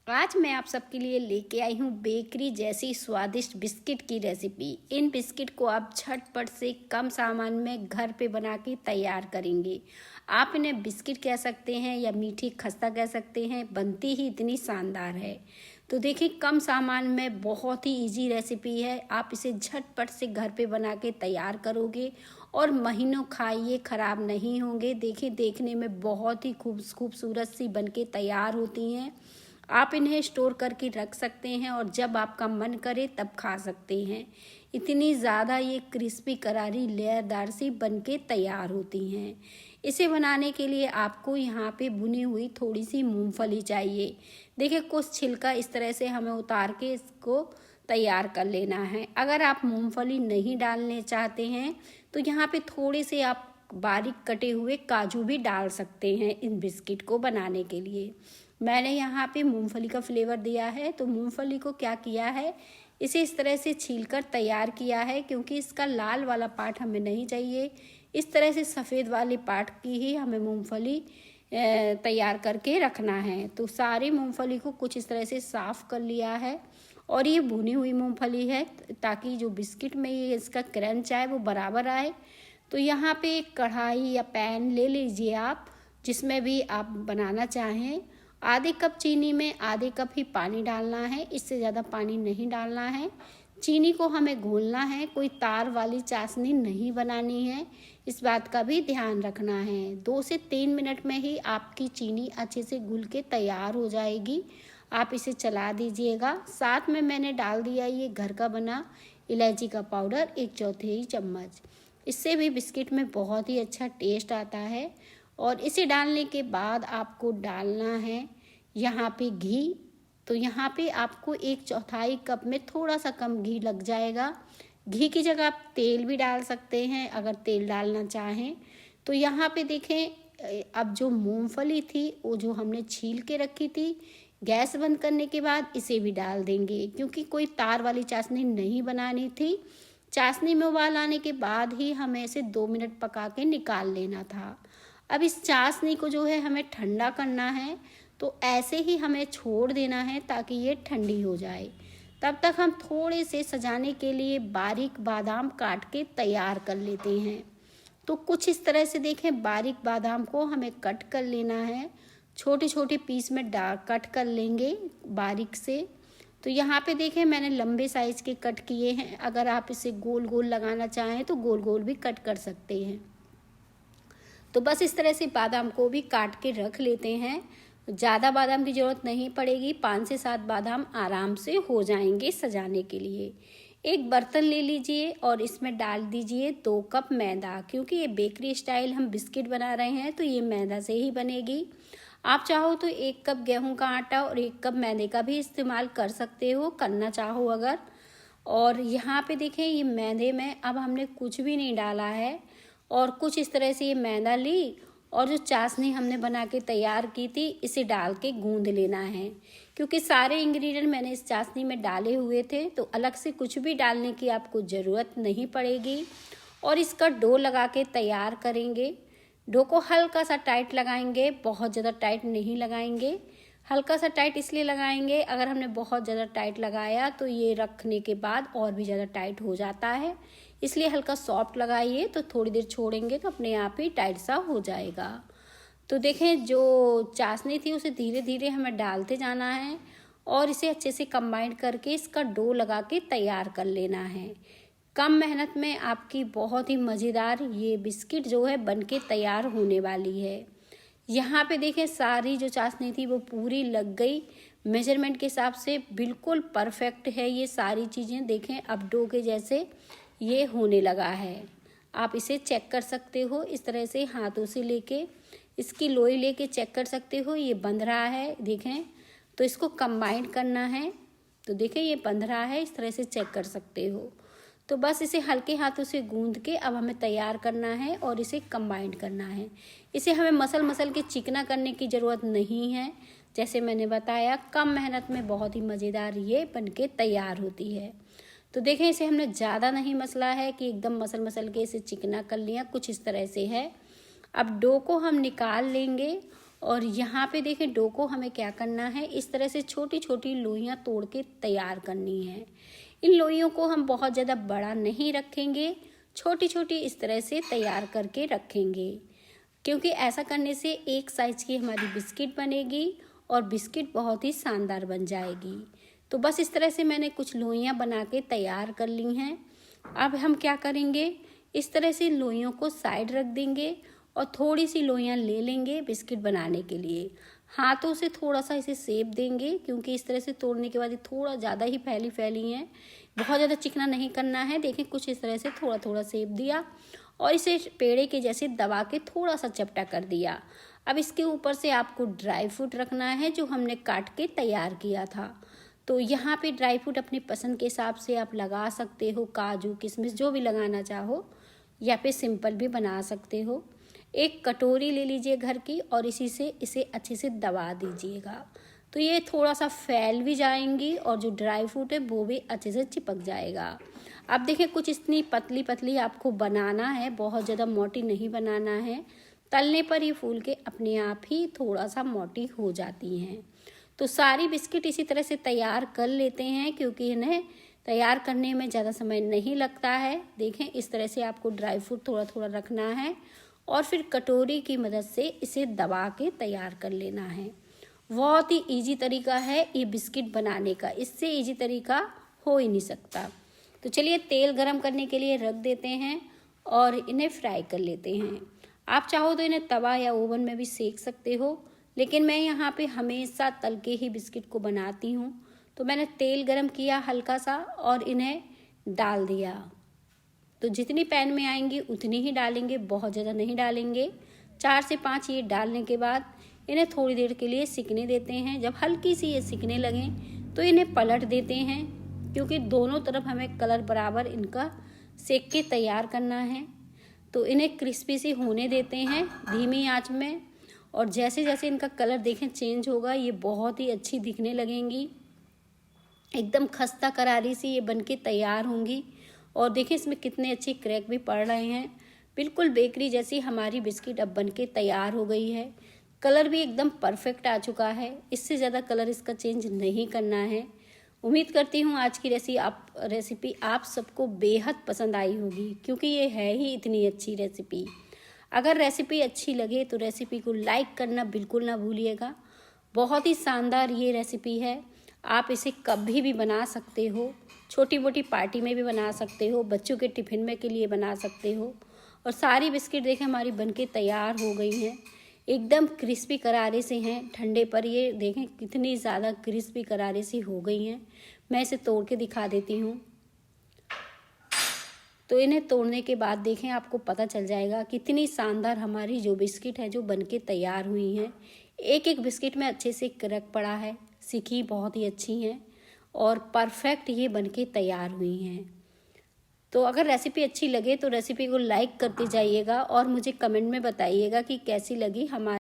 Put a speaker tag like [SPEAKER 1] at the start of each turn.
[SPEAKER 1] आज मैं आप सबके लिए लेके आई हूँ बेकरी जैसी स्वादिष्ट बिस्किट की रेसिपी। इन बिस्किट को आप झटपट से कम सामान में घर पे बना के तैयार करेंगे। आप इन्हें बिस्किट कह सकते हैं या मीठी खस्ता कह सकते हैं, बनती ही इतनी शानदार है। तो देखिए, कम सामान में बहुत ही इजी रेसिपी है। आप इसे झटपट से घर पे बना के तैयार करोगे और महीनों खाइए, ख़राब नहीं होंगे। देखिए, देखने में बहुत ही खूबसूरत सी बन के तैयार होती हैं। आप इन्हें स्टोर करके रख सकते हैं और जब आपका मन करे तब खा सकते हैं। इतनी ज़्यादा ये क्रिस्पी करारी लेयरदार सी बन के तैयार होती हैं। इसे बनाने के लिए आपको यहाँ पे भुनी हुई थोड़ी सी मूंगफली चाहिए। देखिए, कुछ छिलका इस तरह से हमें उतार के इसको तैयार कर लेना है। अगर आप मूंगफली नहीं डालने चाहते हैं तो यहाँ पे थोड़े से आप बारीक कटे हुए काजू भी डाल सकते हैं इन बिस्किट को बनाने के लिए। मैंने यहाँ पे मूंगफली का फ्लेवर दिया है, तो मूंगफली को क्या किया है, इसे इस तरह से छीलकर तैयार किया है, क्योंकि इसका लाल वाला पार्ट हमें नहीं चाहिए। इस तरह से सफ़ेद वाले पार्ट की ही हमें मूंगफली तैयार करके रखना है। तो सारी मूंगफली को कुछ इस तरह से साफ़ कर लिया है और ये भुनी हुई मूंगफली है, ताकि जो बिस्किट में ये इसका क्रंच आए वो बराबर आए। तो यहाँ पे एक कढ़ाई या पैन ले लीजिए आप, जिसमें भी आप बनाना चाहें। आधे कप चीनी में आधे कप ही पानी डालना है, इससे ज़्यादा पानी नहीं डालना है। चीनी को हमें घोलना है, कोई तार वाली चाशनी नहीं बनानी है, इस बात का भी ध्यान रखना है। 2 से 3 मिनट में ही आपकी चीनी अच्छे से घुल के तैयार हो जाएगी। आप इसे चला दीजिएगा। साथ में मैंने डाल दिया ये घर का बना इलायची का पाउडर 1/4 चम्मच। इससे भी बिस्किट में बहुत ही अच्छा टेस्ट आता है। और इसे डालने के बाद आपको डालना है यहाँ पे घी। तो यहाँ पे आपको 1/4 कप में थोड़ा सा कम घी लग जाएगा। घी की जगह आप तेल भी डाल सकते हैं अगर तेल डालना चाहें। तो यहाँ पे देखें, अब जो मूंगफली थी वो जो हमने छील के रखी थी, गैस बंद करने के बाद इसे भी डाल देंगे, क्योंकि कोई तार वाली चाशनी नहीं बनानी थी। चाशनी में उबाल आने के बाद ही हमें इसे 2 मिनट पका के निकाल लेना था। अब इस चाशनी को जो है हमें ठंडा करना है, तो ऐसे ही हमें छोड़ देना है ताकि ये ठंडी हो जाए। तब तक हम थोड़े से सजाने के लिए बारीक बादाम काट के तैयार कर लेते हैं। तो कुछ इस तरह से देखें, बारीक बादाम को हमें कट कर लेना है, छोटे छोटे पीस में कट कर लेंगे बारीक से। तो यहाँ पे देखें, मैंने लंबे साइज़ के कट किए हैं। अगर आप इसे गोल गोल लगाना चाहें तो गोल गोल भी कट कर सकते हैं। तो बस इस तरह से बादाम को भी काट के रख लेते हैं। ज़्यादा बादाम की ज़रूरत नहीं पड़ेगी, 5 से 7 बादाम आराम से हो जाएंगे सजाने के लिए। एक बर्तन ले लीजिए और इसमें डाल दीजिए 2 कप मैदा, क्योंकि ये बेकरी स्टाइल हम बिस्किट बना रहे हैं तो ये मैदा से ही बनेगी। आप चाहो तो 1 कप गेहूं का आटा और 1 कप मैदे का भी इस्तेमाल कर सकते हो, करना चाहो अगर। और यहाँ पे देखें, ये मैदे में अब हमने कुछ भी नहीं डाला है और कुछ इस तरह से ये मैदा ली और जो चाशनी हमने बना के तैयार की थी इसे डाल के गूंद लेना है। क्योंकि सारे इंग्रेडिएंट मैंने इस चाशनी में डाले हुए थे, तो अलग से कुछ भी डालने की आपको ज़रूरत नहीं पड़ेगी। और इसका डो लगा के तैयार करेंगे। डो को हल्का सा टाइट लगाएंगे, बहुत ज़्यादा टाइट नहीं लगाएंगे। हल्का सा टाइट इसलिए लगाएंगे, अगर हमने बहुत ज़्यादा टाइट लगाया तो ये रखने के बाद और भी ज़्यादा टाइट हो जाता है। इसलिए हल्का सॉफ्ट लगाइए, तो थोड़ी देर छोड़ेंगे तो अपने आप ही टाइट सा हो जाएगा। तो देखें, जो चाशनी थी उसे धीरे धीरे हमें डालते जाना है और इसे अच्छे से कंबाइन करके इसका डो लगा के तैयार कर लेना है। कम मेहनत में आपकी बहुत ही मज़ेदार ये बिस्किट जो है बनके तैयार होने वाली है। यहाँ पे देखें, सारी जो चाशनी थी वो पूरी लग गई। मेजरमेंट के हिसाब से बिल्कुल परफेक्ट है ये सारी चीज़ें। देखें, अब डो के जैसे ये होने लगा है। आप इसे चेक कर सकते हो, इस तरह से हाथों से लेके इसकी लोई लेके चेक कर सकते हो, ये बंध रहा है। देखें, तो इसको कंबाइन करना है, तो देखें ये बंध रहा है, इस तरह से चेक कर सकते हो। तो बस इसे हल्के हाथों से गूंद के अब हमें तैयार करना है और इसे कंबाइन करना है। इसे हमें मसल के चिकना करने की ज़रूरत नहीं है। जैसे मैंने बताया, कम मेहनत में बहुत ही मज़ेदार ये बनके तैयार होती है। तो देखें, इसे हमने ज़्यादा नहीं मसला है कि एकदम मसल के इसे चिकना कर लिया, कुछ इस तरह से है। अब डो को हम निकाल लेंगे और यहाँ पे देखें डो को हमें क्या करना है, इस तरह से छोटी छोटी लोइयाँ तोड़ के तैयार करनी है। इन लोइयों को हम बहुत ज़्यादा बड़ा नहीं रखेंगे, छोटी छोटी इस तरह से तैयार करके रखेंगे, क्योंकि ऐसा करने से एक साइज़ की हमारी बिस्किट बनेगी और बिस्किट बहुत ही शानदार बन जाएगी। तो बस इस तरह से मैंने कुछ लोइयाँ बना के तैयार कर ली हैं। अब हम क्या करेंगे, इस तरह से लोइयों को साइड रख देंगे और थोड़ी सी लोइयाँ ले लेंगे बिस्किट बनाने के लिए। हाथों से थोड़ा सा इसे सेप देंगे, क्योंकि इस तरह से तोड़ने के बाद ये थोड़ा ज़्यादा ही फैली फैली हैं, बहुत ज़्यादा चिकना नहीं करना है। देखें कुछ इस तरह से थोड़ा थोड़ा सेप दिया और इसे पेड़े के जैसे दबा के थोड़ा सा चपटा कर दिया। अब इसके ऊपर से आपको ड्राई फ्रूट रखना है जो हमने काट के तैयार किया था। तो यहाँ पे ड्राई फ्रूट अपनी पसंद के हिसाब से आप लगा सकते हो, काजू किशमिश जो भी लगाना चाहो, या फिर सिंपल भी बना सकते हो। एक कटोरी ले लीजिए घर की और इसी से इसे अच्छे से दबा दीजिएगा, तो ये थोड़ा सा फैल भी जाएंगी और जो ड्राई फ्रूट है वो भी अच्छे से चिपक जाएगा। अब देखिए कुछ इतनी पतली पतली आपको बनाना है, बहुत ज़्यादा मोटी नहीं बनाना है। तलने पर ये फूल के अपने आप ही थोड़ा सा मोटी हो जाती हैं। तो सारी बिस्किट इसी तरह से तैयार कर लेते हैं, क्योंकि इन्हें तैयार करने में ज़्यादा समय नहीं लगता है। देखें इस तरह से आपको ड्राई फ्रूट थोड़ा थोड़ा रखना है और फिर कटोरी की मदद से इसे दबा के तैयार कर लेना है। बहुत ही इजी तरीका है ये बिस्किट बनाने का, इससे इजी तरीका हो ही नहीं सकता। तो चलिए तेल गरम करने के लिए रख देते हैं और इन्हें फ्राई कर लेते हैं। आप चाहो तो इन्हें तवा या ओवन में भी सेक सकते हो, लेकिन मैं यहाँ पे हमेशा तल के ही बिस्किट को बनाती हूँ। तो मैंने तेल गरम किया हल्का सा और इन्हें डाल दिया। तो जितनी पैन में आएंगी उतनी ही डालेंगे, बहुत ज़्यादा नहीं डालेंगे। 4 से 5 ये डालने के बाद इन्हें थोड़ी देर के लिए सिकने देते हैं। जब हल्की सी ये सिकने लगें तो इन्हें पलट देते हैं, क्योंकि दोनों तरफ हमें कलर बराबर इनका सेक के तैयार करना है। तो इन्हें क्रिस्पी सी होने देते हैं धीमी आंच में, और जैसे जैसे इनका कलर देखें चेंज होगा ये बहुत ही अच्छी दिखने लगेंगी, एकदम खस्ता करारी सी ये बनके तैयार होंगी। और देखिए इसमें कितने अच्छे क्रैक भी पड़ रहे हैं, बिल्कुल बेकरी जैसी हमारी बिस्किट अब बनके तैयार हो गई है। कलर भी एकदम परफेक्ट आ चुका है, इससे ज़्यादा कलर इसका चेंज नहीं करना है। उम्मीद करती हूँ आज की रेसिपी आप सबको बेहद पसंद आई होगी, क्योंकि ये है ही इतनी अच्छी रेसिपी। अगर रेसिपी अच्छी लगे तो रेसिपी को लाइक करना बिल्कुल ना भूलिएगा। बहुत ही शानदार ये रेसिपी है, आप इसे कभी भी बना सकते हो, छोटी मोटी पार्टी में भी बना सकते हो, बच्चों के टिफ़िन में के लिए बना सकते हो। और सारी बिस्किट देखें हमारी बनके तैयार हो गई हैं, एकदम क्रिस्पी करारे से हैं। ठंडे पर ये देखें कितनी ज़्यादा क्रिस्पी करारे सी हो गई हैं। मैं इसे तोड़ के दिखा देती हूँ। तो इन्हें तोड़ने के बाद देखें आपको पता चल जाएगा कितनी शानदार हमारी जो बिस्किट है जो बनके तैयार हुई हैं। एक एक बिस्किट में अच्छे से क्रैक पड़ा है, सिकी बहुत ही अच्छी हैं और परफेक्ट ये बनके तैयार हुई हैं। तो अगर रेसिपी अच्छी लगे तो रेसिपी को लाइक करते जाइएगा और मुझे कमेंट में बताइएगा कि कैसी लगी हमारी